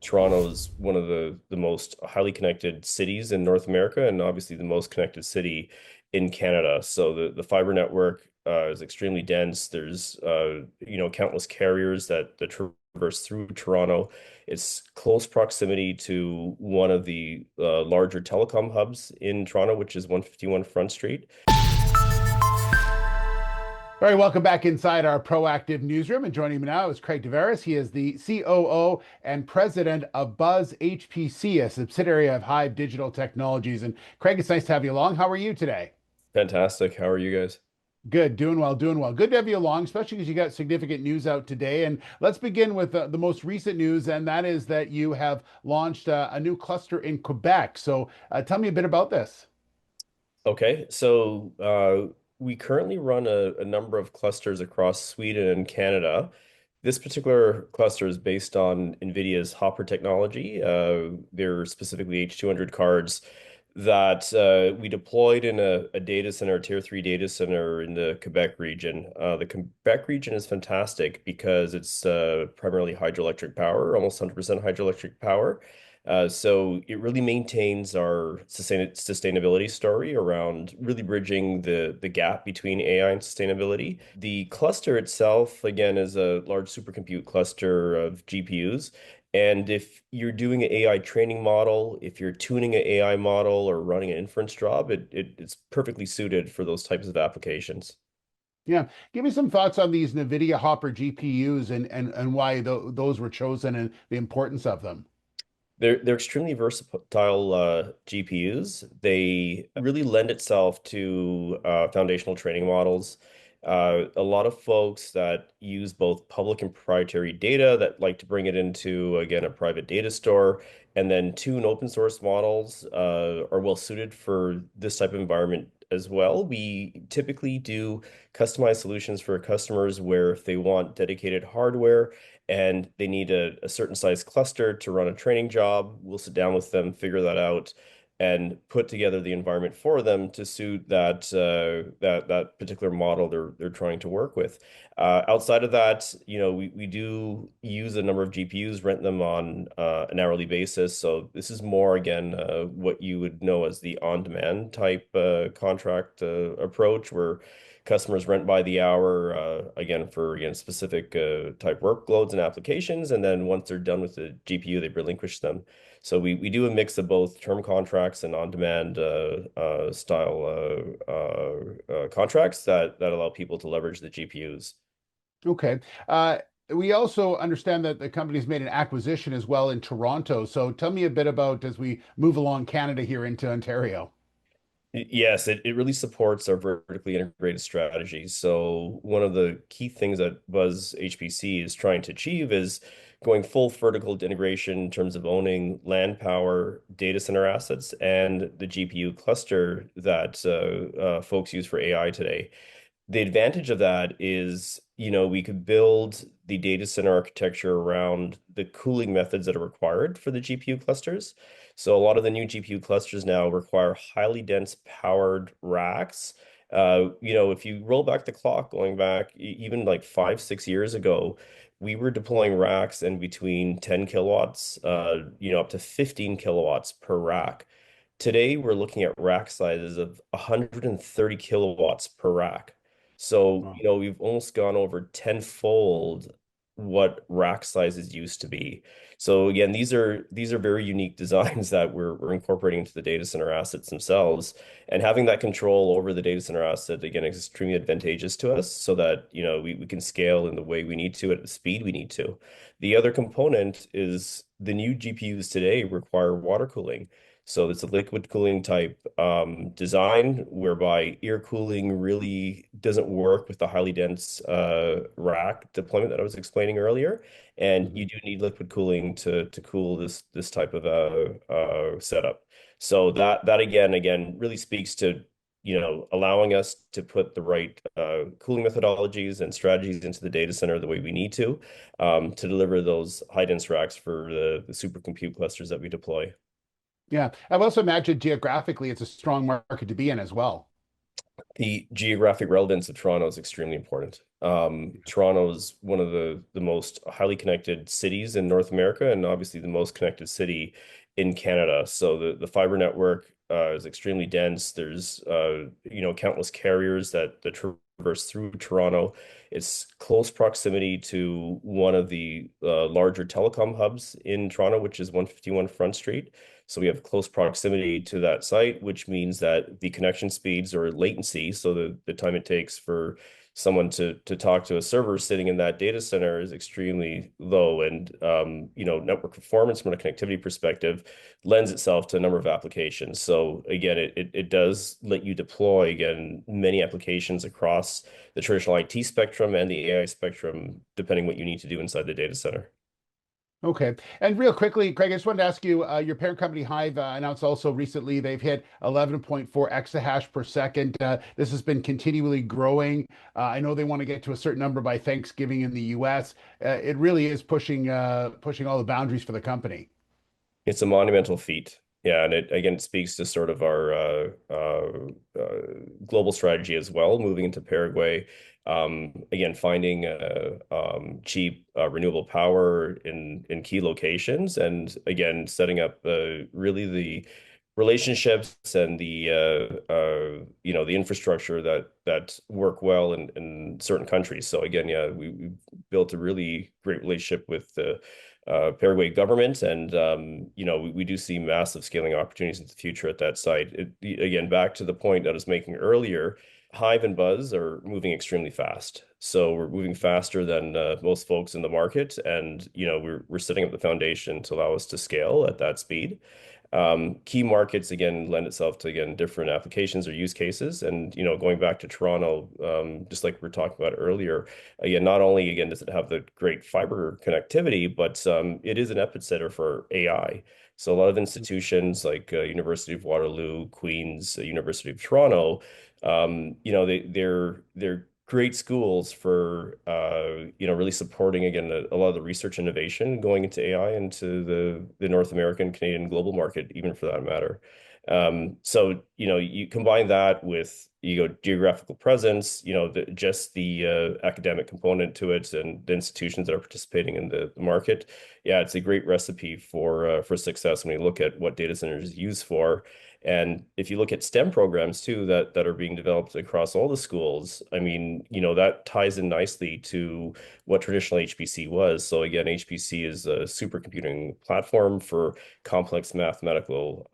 Toronto is one of the most highly connected cities in North America, and obviously the most connected city in Canada. So the fiber network is extremely dense. There's countless carriers that traverse through Toronto. It's close proximity to one of the larger telecom hubs in Toronto, which is 151 Front Street. All right, welcome back inside our proactive newsroom. And joining me now is Craig Tavares. He is the COO and president of Buzz HPC, a subsidiary of Hive Digital Technologies. And Craig, it's nice to have you along. How are you today? Fantastic. How are you guys? Good, doing well, doing well. Good to have you along, especially because you got significant news out today. And let's begin with the most recent news, and that is that you have launched a new cluster in Quebec. So tell me a bit about this. Okay, so we currently run a number of clusters across Sweden and Canada. This particular cluster is based on NVIDIA's Hopper technology. They're specifically H200 cards that we deployed in a data center, a tier 3 data center in the Quebec region. The Quebec region is fantastic because it's primarily hydroelectric power, almost 100% hydroelectric power. So it really maintains our sustainability story around really bridging the gap between AI and sustainability. The cluster itself, again, is a large supercompute cluster of GPUs. And if you're doing an AI training model, if you're tuning an AI model or running an inference job, it's perfectly suited for those types of applications. Yeah, give me some thoughts on these NVIDIA Hopper GPUs and why those were chosen and the importance of them. They're extremely versatile GPUs. They really lend itself to foundational training models. A lot of folks that use both public and proprietary data that like to bring it into, again, a private data store and then tune open source models are well suited for this type of environment as well. We typically do customized solutions for customers where if they want dedicated hardware and they need a certain size cluster to run a training job, we'll sit down with them, figure that out, and put together the environment for them to suit that particular model they're trying to work with. Outside of that, we do use a number of GPUs, rent them on an hourly basis. So this is more again what you would know as the on-demand type contract approach, where customers rent by the hour again for specific type workloads and applications, and then once they're done with the GPU, they relinquish them. So we do a mix of both term contracts and on-demand style contracts that allow people to leverage the GPUs. Okay. We also understand that the company's made an acquisition as well in Toronto. So tell me a bit about as we move along Canada here into Ontario. Yes, it really supports our vertically integrated strategy. So one of the key things that Buzz HPC is trying to achieve is going full vertical integration in terms of owning land power, data center assets, and the GPU cluster that folks use for AI today. The advantage of that is, we could build the data center architecture around the cooling methods that are required for the GPU clusters. So a lot of the new GPU clusters now require highly dense powered racks. If you roll back the clock, going back even like 5, 6 years ago, we were deploying racks in between 10 kilowatts, up to 15 kilowatts per rack. Today, we're looking at rack sizes of 130 kilowatts per rack. So, Wow. we've almost gone over tenfold what rack sizes used to be. So again, these are very unique designs that we're incorporating into the data center assets themselves. And having that control over the data center asset, again, is extremely advantageous to us so that, we can scale in the way we need to at the speed we need to. The other component is the new GPUs today require water cooling. So it's a liquid cooling type design whereby air cooling really doesn't work with the highly dense rack deployment that I was explaining earlier. And you Mhm. do need liquid cooling to cool this type of setup. So that again really speaks to allowing us to put the right cooling methodologies and strategies into the data center the way we need to deliver those high dense racks for the supercompute clusters that we deploy. Yeah. I've also imagined geographically it's a strong market to be in as well. The geographic relevance of Toronto is extremely important. Toronto is one of the most highly connected cities in North America, and obviously the most connected city in Canada. So the fiber network is extremely dense. There's countless carriers that traverse through Toronto. It's close proximity to one of the larger telecom hubs in Toronto, which is 151 Front Street. So we have close proximity to that site, which means that the connection speeds or latency, so the time it takes for someone to talk to a server sitting in that data center is extremely low. And network performance from a connectivity perspective lends itself to a number of applications. So again, it does let you deploy again many applications across the traditional IT spectrum and the AI spectrum, depending what you need to do inside the data center. Okay. And real quickly, Craig, I just wanted to ask you, your parent company Hive announced also recently they've hit 11.4 exahash per second. This has been continually growing. I know they want to get to a certain number by Thanksgiving in the US. It really is pushing all the boundaries for the company. It's a monumental feat. Yeah, and it speaks to sort of our global strategy as well, moving into Paraguay. Again, finding cheap renewable power in key locations, and again, setting up really the relationships and the infrastructure that work well in certain countries. So again, yeah, we built a really great relationship with the Paraguay government. And, we do see massive scaling opportunities in the future at that site. Again, back to the point that I was making earlier, Hive and Buzz are moving extremely fast. So we're moving faster than most folks in the market. And, we're setting up the foundation to allow us to scale at that speed. Key markets again lend itself to again different applications or use cases, and going back to Toronto, just like we were talking about earlier, again not only again does it have the great fiber connectivity, but it is an epicenter for AI. So a lot of institutions like University of Waterloo, Queen's, University of Toronto, they're great schools for really supporting again a lot of the research innovation going into AI into the North American, Canadian, global market, even for that matter. So you combine that with geographical presence, just the academic component to it, and the institutions that are participating in the market. Yeah, it's a great recipe for success when you look at what data centers is used for. And if you look at STEM programs too that are being developed across all the schools, I mean, that ties in nicely to what traditional HPC was. So again, HPC is a supercomputing platform for complex mathematical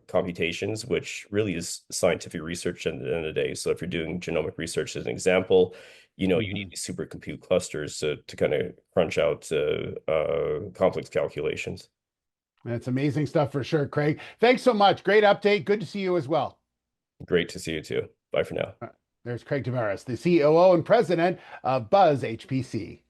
computations, which really is scientific research at the end of the day. So if you're doing genomic research as an example, you need Mhm. these supercompute clusters to kind of crunch out complex calculations. That's amazing stuff for sure, Craig. Thanks so much. Great update. Good to see you as well. Great to see you too. Bye for now. There's Craig Tavares, the COO and president of Buzz HPC.